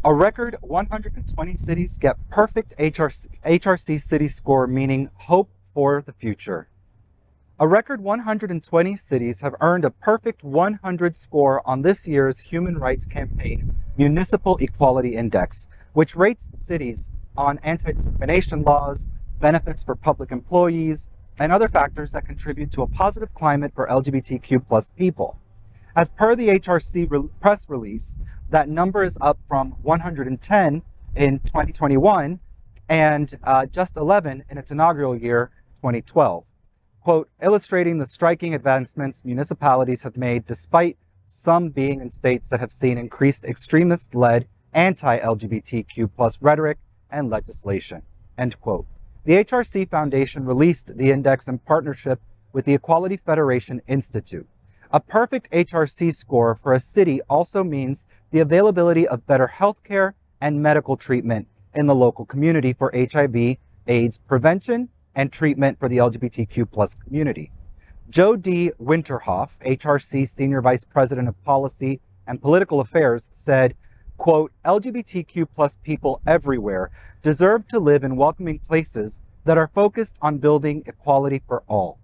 A record 120 cities get perfect HRC city score, meaning hope for the future. A record 120 cities have earned a perfect 100 score on this year's Human Rights Campaign Municipal Equality Index, which rates cities on anti-discrimination laws, benefits for public employees, and other factors that contribute to a positive climate for LGBTQ+ people. As per the HRC press release, that number is up from 110 in 2021 and just 11 in its inaugural year, 2012. Quote, illustrating the striking advancements municipalities have made despite some being in states that have seen increased extremist-led anti-LGBTQ+ rhetoric and legislation, end quote. The HRC Foundation released the index in partnership with the Equality Federation Institute. A perfect HRC score for a city also means the availability of better healthcare and medical treatment in the local community for HIV/AIDS prevention and treatment for the LGBTQ+ community. Joe D. Winterhoff, HRC Senior Vice President of Policy and Political Affairs, said, quote, LGBTQ+ people everywhere deserve to live in welcoming places that are focused on building equality for all.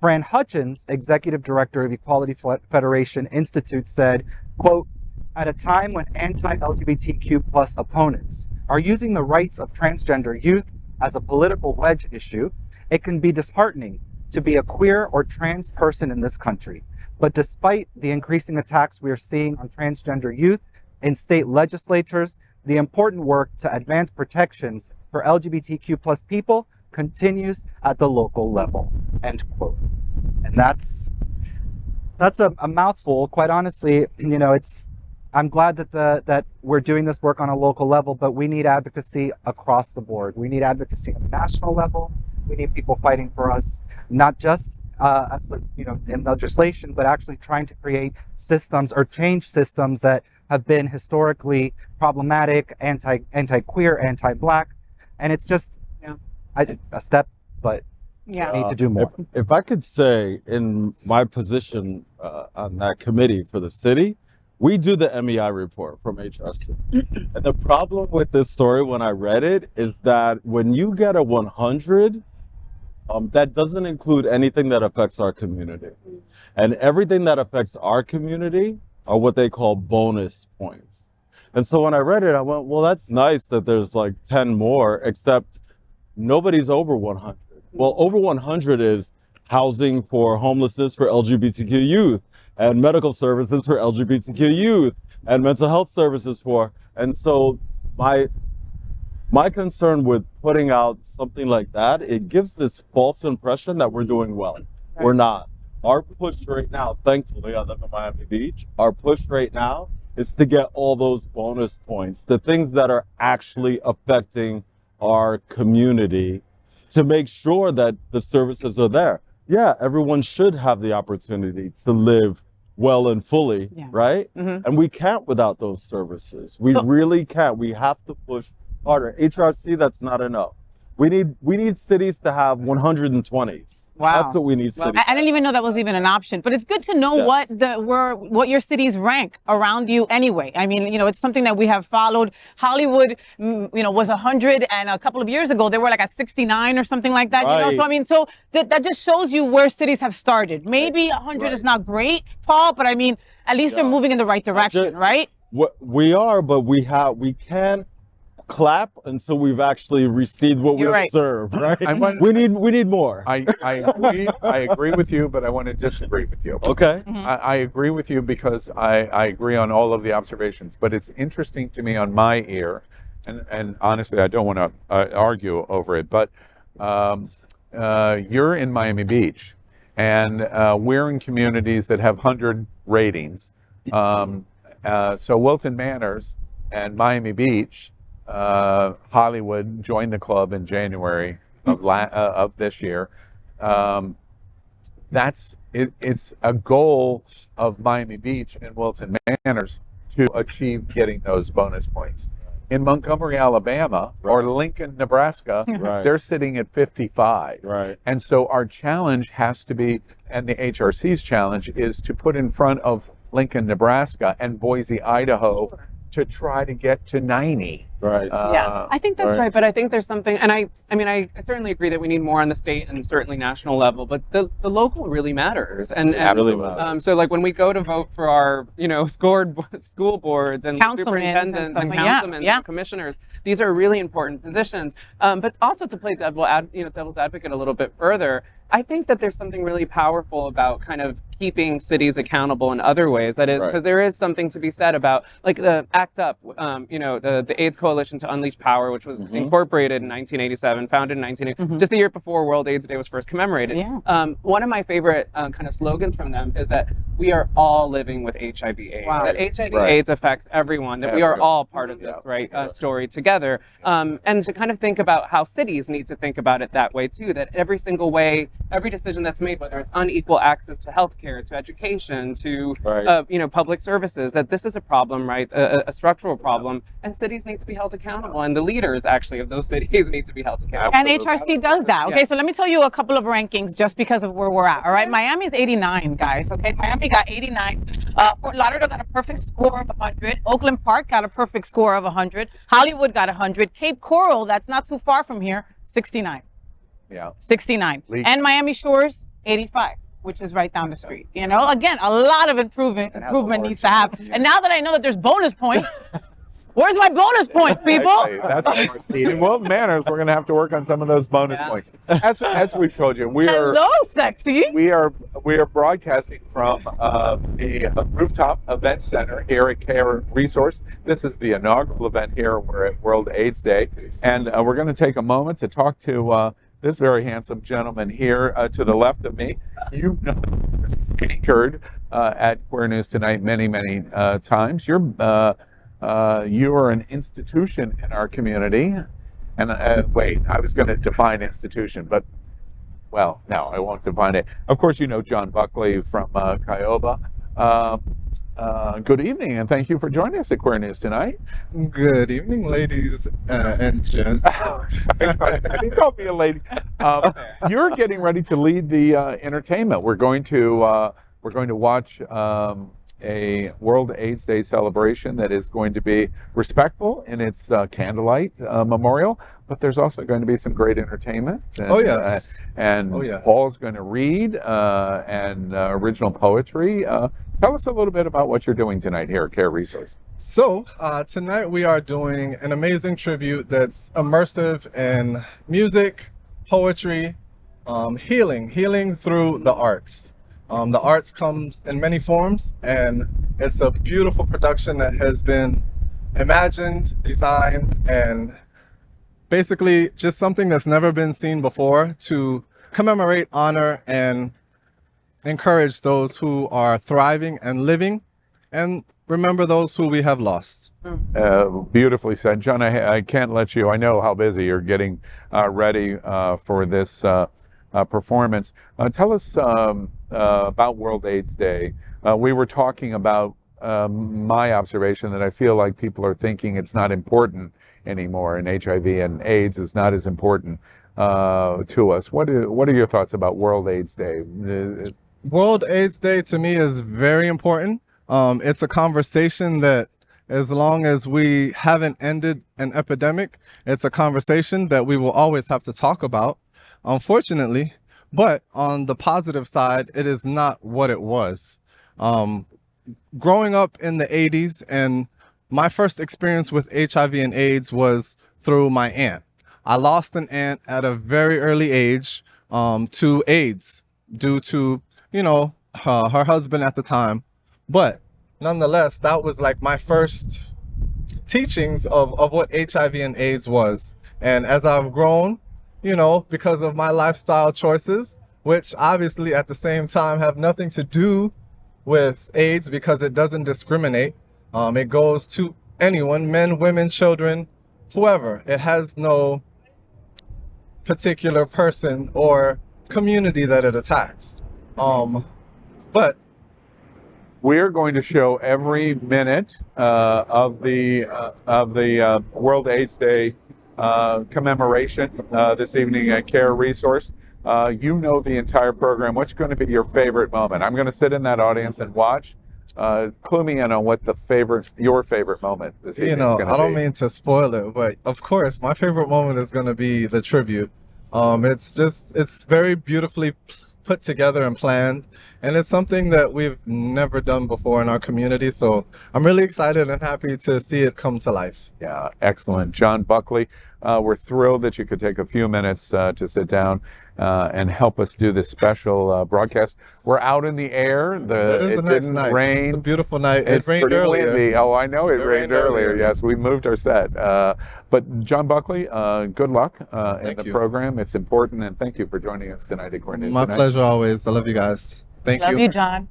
Fran Hutchins, Executive Director of Equality Federation Institute, said, quote, at a time when anti-LGBTQ+ opponents are using the rights of transgender youth as a political wedge issue, it can be disheartening to be a queer or trans person in this country. But despite the increasing attacks we are seeing on transgender youth in state legislatures, the important work to advance protections for LGBTQ+ people continues at the local level, end quote. And that's a mouthful. Quite honestly, you know, I'm glad that we're doing this work on a local level, but we need advocacy across the board. We need advocacy on a national level. We need people fighting for us, not just in legislation, but actually trying to create systems or change systems that have been historically problematic, anti-queer, anti-Black, and it's just a step, but we need to do more. If I could say, in my position on that committee for the city, we do the MEI report from HRC. And the problem with this story when I read it is that when you get a 100, that doesn't include anything that affects our community. And everything that affects our community are what they call bonus points. And so when I read it, I went, well, that's nice that there's like 10 more, except nobody's over 100. Well, over 100 is housing for homelessness for LGBTQ youth, and medical services for LGBTQ youth, and mental health services for. And so my concern with putting out something like that, it gives this false impression that we're doing well. Right. We're not. Our push right now, thankfully, I live in Miami Beach, our push right now is to get all those bonus points, the things that are actually affecting our community, to make sure that the services are there. Yeah, everyone should have the opportunity to live well and fully, right? Mm-hmm. And we can't without those services. We really can't. We have to push harder. HRC, that's not enough. We need cities to have 120s. Wow. That's what we need cities. I didn't even know that was even an option, but it's good to know what your cities rank around you anyway. I mean, you know, it's something that we have followed. Hollywood, you know, was 100, and a couple of years ago they were like at 69 or something like that. Right. You know, so I mean, so that just shows you where cities have started. Maybe 100 is not great, Paul, but I mean, at least they're moving in the right direction, right? We are, but we can't clap until we've actually received what we deserve, right? We need more. I agree with you, but I want to disagree with you. Okay. Mm-hmm. I agree with you because I agree on all of the observations, but it's interesting to me on my ear, and honestly, I don't want to argue over it, but you're in Miami Beach, and we're in communities that have 100 ratings. So Wilton Manors and Miami Beach, Hollywood joined the club in January of this year. It's a goal of Miami Beach and Wilton Manors to achieve getting those bonus points. In Montgomery, Alabama, or Lincoln, Nebraska, they're sitting at 55. Right. And so our challenge has to be, and the HRC's challenge is to put in front of Lincoln, Nebraska and Boise, Idaho, to try to get to 90. Right. Yeah, I think that's right. But I think there's something, and I mean, I certainly agree that we need more on the state and certainly national level, but the local really matters. And really matters. so like when we go to vote for our, school boards and superintendents and councilmen and commissioners, these are really important positions. But also to play devil's advocate a little bit further, I think that there's something really powerful about kind of keeping cities accountable in other ways. That is, because there is something to be said about, like, the ACT UP, the AIDS Coalition to Unleash Power, which was incorporated in 1987, founded in 1980, just the year before World AIDS Day was first commemorated. One of my favorite kind of slogans from them is that we are all living with HIV/AIDS. Wow. That HIV/AIDS affects everyone. That we are all part of this story together. And to kind of think about how cities need to think about it that way too. That every single way, every decision that's made, whether it's unequal access to healthcare, to education, to public services, that this is a problem, right? A structural problem, and cities need to be held accountable, and the leaders actually of those cities need to be held accountable. And HRC does that. Okay, so let me tell you a couple of rankings just because of where we're at. All right, Miami's 89, guys. Okay, Miami got 89. Fort Lauderdale got a perfect score of 100. Oakland Park got a perfect score of 100. Hollywood got 100. Cape Coral, that's not too far from here, 69. 69. And Miami Shores, 85, which is right down the street. Again, a lot of improvement needs to happen. And now that I know that there's bonus points, where's my bonus points, people? In Wilton Manors, we're going to have to work on some of those bonus points. As we've told you, Hello, sexy. We are broadcasting from a rooftop event center here at Care Resource. This is the inaugural event here. We're at World AIDS Day, and we're going to take a moment to talk to this very handsome gentleman here to the left of me. This is anchored at Queer News Tonight many times. You are an institution in our community. And wait, I was going to define institution, but well, no, I won't define it. Of course, you know John Buckley from Kiowa. Good evening, and thank you for joining us at Queer News Tonight. Good evening, ladies and gents. You called me a lady. You're getting ready to lead the entertainment. We're going to watch a World AIDS Day celebration that is going to be respectful in its candlelight memorial, but there's also going to be some great entertainment. And, Paul's going to read and original poetry. Tell us a little bit about what you're doing tonight here at Care Resource. So tonight we are doing an amazing tribute that's immersive in music, poetry, healing through the arts. The arts comes in many forms, and it's a beautiful production that has been imagined, designed, and basically just something that's never been seen before to commemorate, honor, and encourage those who are thriving and living, and remember those who we have lost. Beautifully said. John, I can't let you, I know how busy you're getting ready for this performance. Tell us about World AIDS Day. We were talking about my observation that I feel like people are thinking it's not important anymore, and HIV and AIDS is not as important to us. What are your thoughts about World AIDS Day? World AIDS Day to me is very important. It's a conversation that, as long as we haven't ended an epidemic, it's a conversation that we will always have to talk about, unfortunately. But on the positive side, it is not what it was. Growing up in the 80s, and my first experience with HIV and AIDS was through my aunt. I lost an aunt at a very early age to AIDS due to, her husband at the time. But nonetheless, that was like my first teachings of what HIV and AIDS was. And as I've grown, because of my lifestyle choices, which obviously at the same time have nothing to do with AIDS because it doesn't discriminate. It goes to anyone, men, women, children, whoever. It has no particular person or community that it attacks. But we're going to show every minute of the World AIDS Day commemoration this evening at Care Resource. You know the entire program. What's going to be your favorite moment? I'm going to sit in that audience and watch. clue me in on what your favorite moment this evening is going to be. I don't mean to spoil it, but of course, my favorite moment is going to be the tribute. It's very beautifully put together and planned, and it's something that we've never done before in our community. So I'm really excited and happy to see it come to life. Yeah, excellent. John Buckley, we're thrilled that you could take a few minutes to sit down and help us do this special broadcast. We're out in the air. It is a nice night. Rain. It's a beautiful night. It's it rained pretty earlier. windy. Oh, I know it rained earlier. Yes, we moved our set. But John Buckley, good luck in the program. It's important, and thank you for joining us tonight at Core News My Tonight. pleasure always. I love you guys. Thank you. Love you, John.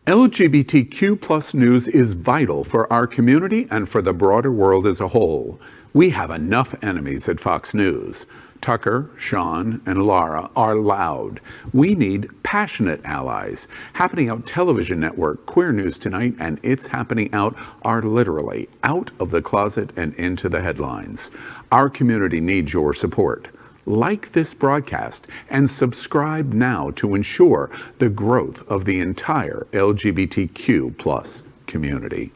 LGBTQ plus news is vital for our community and for the broader world as a whole. We have enough enemies at Fox News. Tucker, Sean, and Lara are loud. We need passionate allies. Happening Out Television Network, Queer News Tonight, and It's Happening Out are literally out of the closet and into the headlines. Our community needs your support. Like this broadcast and subscribe now to ensure the growth of the entire LGBTQ plus community.